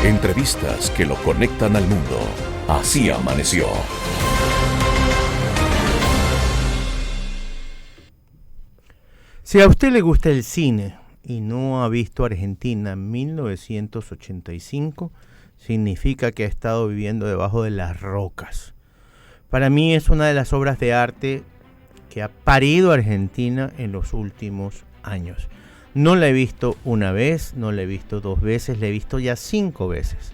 Entrevistas que lo conectan al mundo. Así amaneció. Si a usted le gusta el cine y no ha visto Argentina en 1985, significa que ha estado viviendo debajo de las rocas. Para mí es una de las obras de arte que ha parido Argentina en los últimos años. No la he visto una vez, no la he visto dos veces, la he visto ya 5 veces.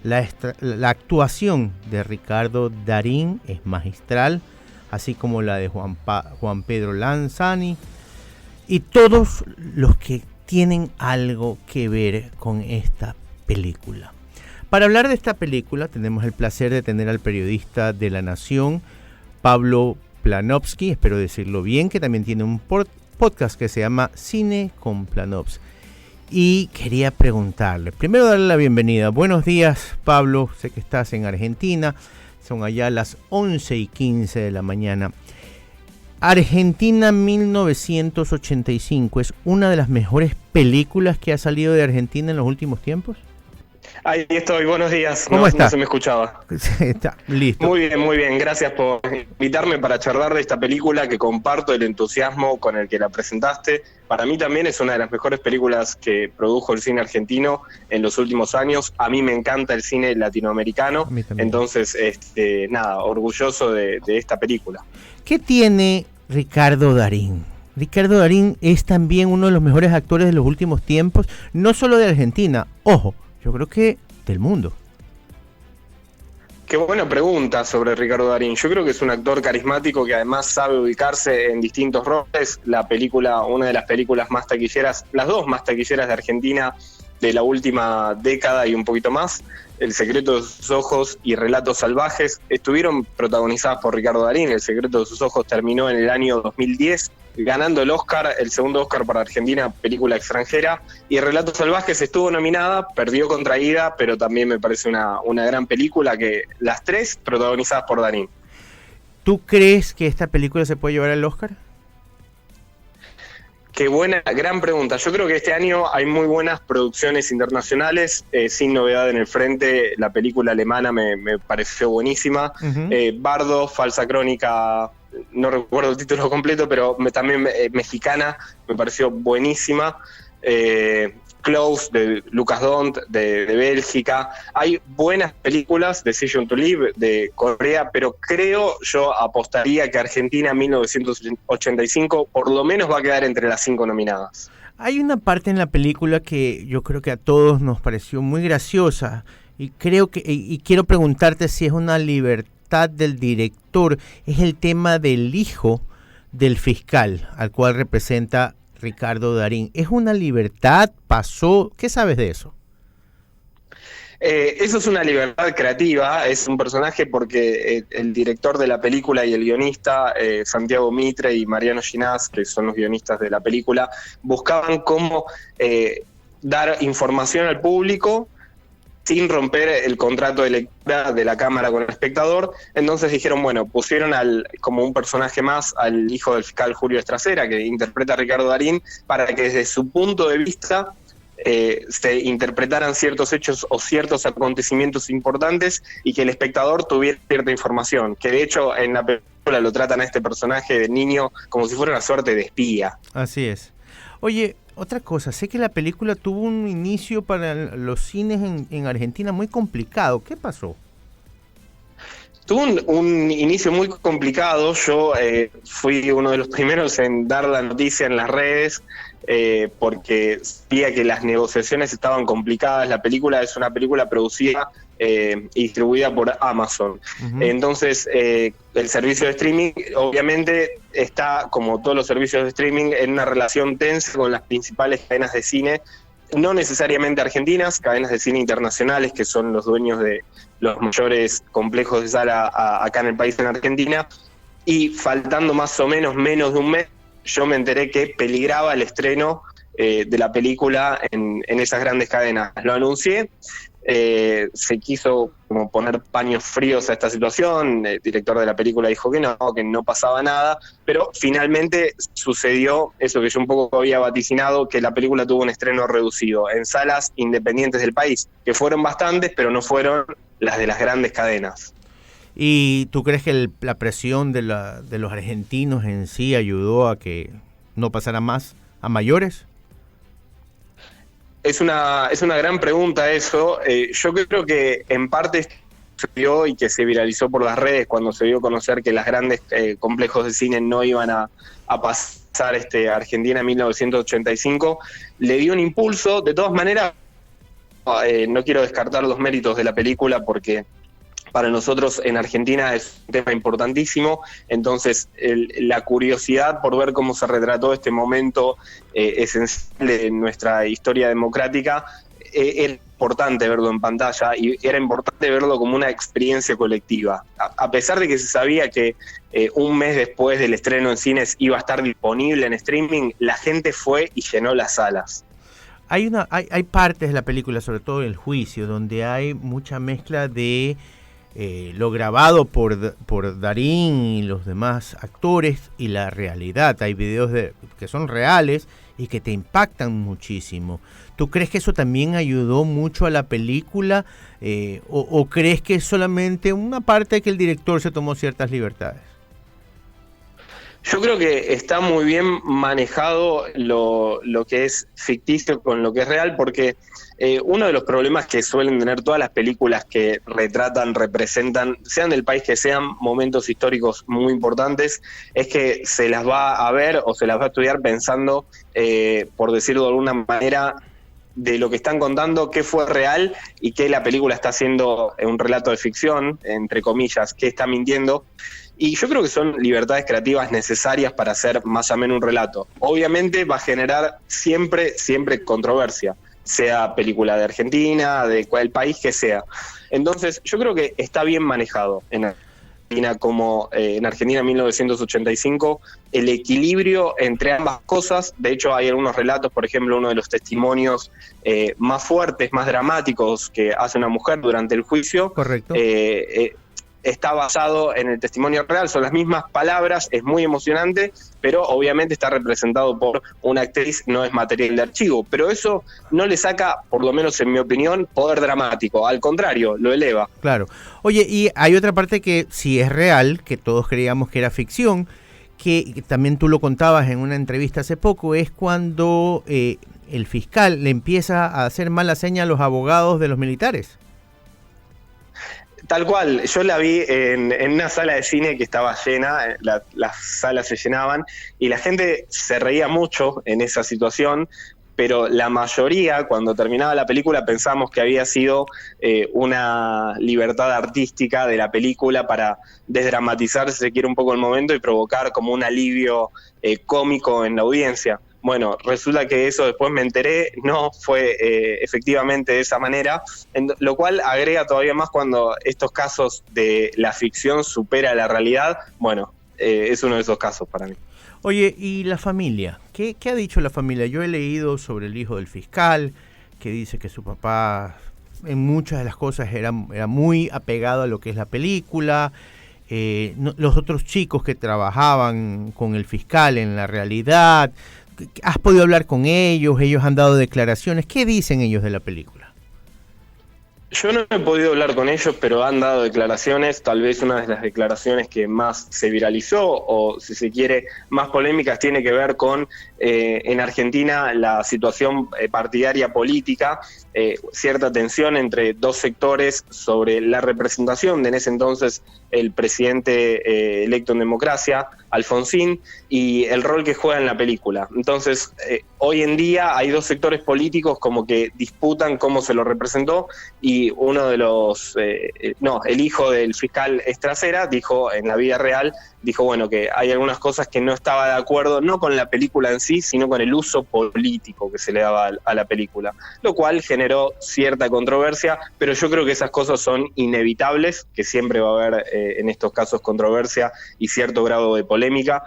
La actuación de Ricardo Darín es magistral, así como la de Juan Pedro Lanzani y todos los que tienen algo que ver con esta película. Para hablar de esta película tenemos el placer de tener al periodista de La Nación, Pablo Planovsky, espero decirlo bien, que también tiene un podcast que se llama Cine con Planovsky. Y quería preguntarle, primero darle la bienvenida. Buenos días, Pablo, sé que estás en Argentina, son allá las 11:15 de la mañana. Argentina 1985 es una de las mejores películas que ha salido de Argentina en los últimos tiempos. Ahí estoy, buenos días. ¿Cómo está? No se me escuchaba. Está listo. Muy bien. Gracias por invitarme para charlar de esta película que comparto el entusiasmo con el que la presentaste. Para mí también es una de las mejores películas que produjo el cine argentino en los últimos años. A mí me encanta el cine latinoamericano, entonces, orgulloso de esta película. ¿Qué tiene Ricardo Darín? Ricardo Darín es también uno de los mejores actores de los últimos tiempos, no solo de Argentina, ojo, yo creo que del mundo. Qué buena pregunta sobre Ricardo Darín. Yo creo que es un actor carismático que además sabe ubicarse en distintos roles. La película, una de las películas más taquilleras, las dos más taquilleras de Argentina de la última década y un poquito más, El secreto de sus ojos y Relatos salvajes, estuvieron protagonizadas por Ricardo Darín. El secreto de sus ojos terminó en el año 2010, ganando el Oscar, el segundo Oscar para Argentina, película extranjera, y Relatos salvajes estuvo nominada, perdió contra Ida, pero también me parece una gran película, que las tres protagonizadas por Darín. ¿Tú crees que esta película se puede llevar al Oscar? Qué buena, gran pregunta. Yo creo que este año hay muy buenas producciones internacionales, sin novedad en el frente. La película alemana me pareció buenísima. Uh-huh. Bardo, falsa crónica, no recuerdo el título completo, pero también mexicana, me pareció buenísima. Close, de Lucas Dont, de Bélgica. Hay buenas películas, Decision to Live, de Corea, pero yo apostaría que Argentina 1985 por lo menos va a quedar entre las 5 nominadas. Hay una parte en la película que yo creo que a todos nos pareció muy graciosa y quiero preguntarte si es una libertad del director. Es el tema del hijo del fiscal, al cual representa Ricardo Darín. ¿Es una libertad? ¿Pasó? ¿Qué sabes de eso? Eso es una libertad creativa, es un personaje porque el director de la película y el guionista, Santiago Mitre y Mariano Ginás, que son los guionistas de la película, buscaban cómo dar información al público sin romper el contrato de lectura de la cámara con el espectador. Entonces dijeron, pusieron como un personaje más al hijo del fiscal Julio Estracera, que interpreta a Ricardo Darín, para que desde su punto de vista se interpretaran ciertos hechos o ciertos acontecimientos importantes y que el espectador tuviera cierta información, que de hecho en la película lo tratan a este personaje de niño como si fuera una suerte de espía. Así es. Oye, otra cosa, sé que la película tuvo un inicio para los cines en Argentina muy complicado. ¿Qué pasó? Tuvo un inicio muy complicado. Yo fui uno de los primeros en dar la noticia en las redes porque sabía que las negociaciones estaban complicadas. La película es una película producida y distribuida por Amazon. Uh-huh. Entonces, el servicio de streaming obviamente está, como todos los servicios de streaming, en una relación tensa con las principales cadenas de cine, no necesariamente argentinas, cadenas de cine internacionales, que son los dueños de los mayores complejos de sala acá en el país, en Argentina, y faltando más o menos de un mes, yo me enteré que peligraba el estreno de la película en esas grandes cadenas. Lo anuncié. Se quiso como poner paños fríos a esta situación, el director de la película dijo que no pasaba nada, pero finalmente sucedió eso que yo un poco había vaticinado, que la película tuvo un estreno reducido en salas independientes del país, que fueron bastantes, pero no fueron las de las grandes cadenas. ¿Y tú crees que la presión de los argentinos en sí ayudó a que no pasara más a mayores? Es una gran pregunta eso. Yo creo que en parte se dio y que se viralizó por las redes cuando se dio a conocer que las grandes complejos de cine no iban a pasar Argentina en 1985, le dio un impulso. De todas maneras, no quiero descartar los méritos de la película porque para nosotros en Argentina es un tema importantísimo, entonces la curiosidad por ver cómo se retrató este momento esencial de nuestra historia democrática, era importante verlo en pantalla y era importante verlo como una experiencia colectiva. A pesar de que se sabía que un mes después del estreno en cines iba a estar disponible en streaming, la gente fue y llenó las salas. Hay partes de la película, sobre todo el juicio, donde hay mucha mezcla de lo grabado por Darín y los demás actores y la realidad. Hay videos que son reales y que te impactan muchísimo. ¿Tú crees que eso también ayudó mucho a la película o crees que es solamente una parte que el director se tomó ciertas libertades? Yo creo que está muy bien manejado lo que es ficticio con lo que es real, porque uno de los problemas que suelen tener todas las películas que representan, sean del país que sean, momentos históricos muy importantes, es que se las va a ver o se las va a estudiar pensando, por decirlo de alguna manera, de lo que están contando, qué fue real y qué la película está haciendo un relato de ficción, entre comillas, qué está mintiendo. Y yo creo que son libertades creativas necesarias para hacer más o menos un relato. Obviamente va a generar siempre controversia, sea película de Argentina, de cuál país que sea. Entonces yo creo que está bien manejado en Argentina, como en Argentina 1985, el equilibrio entre ambas cosas. De hecho hay algunos relatos, por ejemplo, uno de los testimonios más fuertes, más dramáticos que hace una mujer durante el juicio. Correcto. Está basado en el testimonio real, son las mismas palabras, es muy emocionante, pero obviamente está representado por una actriz, no es material de archivo, pero eso no le saca, por lo menos en mi opinión, poder dramático, al contrario, lo eleva. Claro. Oye, y hay otra parte que sí es real, que todos creíamos que era ficción, que también tú lo contabas en una entrevista hace poco, es cuando el fiscal le empieza a hacer mala seña a los abogados de los militares. Tal cual, yo la vi en una sala de cine que estaba llena, las salas se llenaban y la gente se reía mucho en esa situación, pero la mayoría, cuando terminaba la película, pensamos que había sido una libertad artística de la película para desdramatizar, si se quiere, un poco el momento y provocar como un alivio cómico en la audiencia. Bueno, resulta que eso después me enteré, no fue efectivamente de esa manera, lo cual agrega todavía más cuando estos casos de la ficción supera la realidad. Bueno, es uno de esos casos para mí. Oye, ¿y la familia? ¿Qué ha dicho la familia? Yo he leído sobre el hijo del fiscal, que dice que su papá en muchas de las cosas era muy apegado a lo que es la película. Los otros chicos que trabajaban con el fiscal en la realidad, ¿has podido hablar con ellos? ¿Ellos han dado declaraciones? ¿Qué dicen ellos de la película? Yo no he podido hablar con ellos, pero han dado declaraciones. Tal vez una de las declaraciones que más se viralizó, o si se quiere, más polémicas, tiene que ver con en Argentina la situación partidaria política, cierta tensión entre dos sectores sobre la representación de en ese entonces el presidente electo en democracia, Alfonsín, y el rol que juega en la película. Entonces, hoy en día hay dos sectores políticos como que disputan cómo se lo representó, y uno de los, el hijo del fiscal Estracera dijo en la vida real, dijo bueno que hay algunas cosas que no estaba de acuerdo, no con la película en sí, sino con el uso político que se le daba a la película, lo cual generó cierta controversia, pero yo creo que esas cosas son inevitables, que siempre va a haber en estos casos controversia y cierto grado de polémica,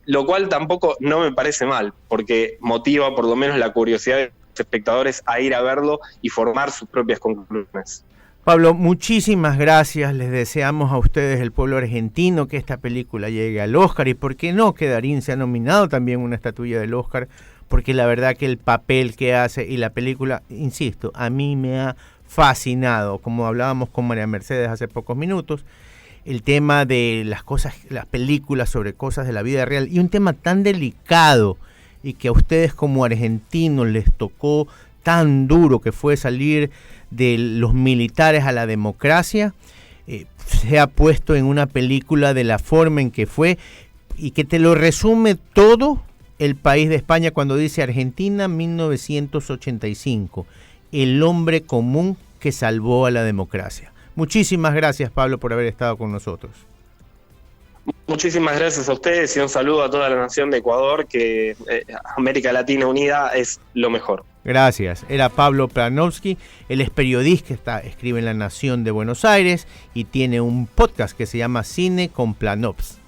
lo cual tampoco no me parece mal, porque motiva por lo menos la curiosidad de los espectadores a ir a verlo y formar sus propias conclusiones. Pablo, muchísimas gracias. Les deseamos a ustedes, el pueblo argentino, que esta película llegue al Oscar y, ¿por qué no?, que Darín sea nominado también una estatuilla del Oscar, porque la verdad que el papel que hace y la película, insisto, a mí me ha fascinado, como hablábamos con María Mercedes hace pocos minutos, el tema de las cosas, las películas sobre cosas de la vida real, y un tema tan delicado y que a ustedes como argentinos les tocó tan duro, que fue salir de los militares a la democracia, se ha puesto en una película de la forma en que fue, y que te lo resume todo El País de España cuando dice Argentina 1985, el hombre común que salvó a la democracia. Muchísimas gracias, Pablo, por haber estado con nosotros. Muchísimas gracias a ustedes y un saludo a toda la nación de Ecuador, que América Latina unida es lo mejor. Gracias. Era Pablo Planowski, él es periodista, escribe en La Nación de Buenos Aires y tiene un podcast que se llama Cine con Planops.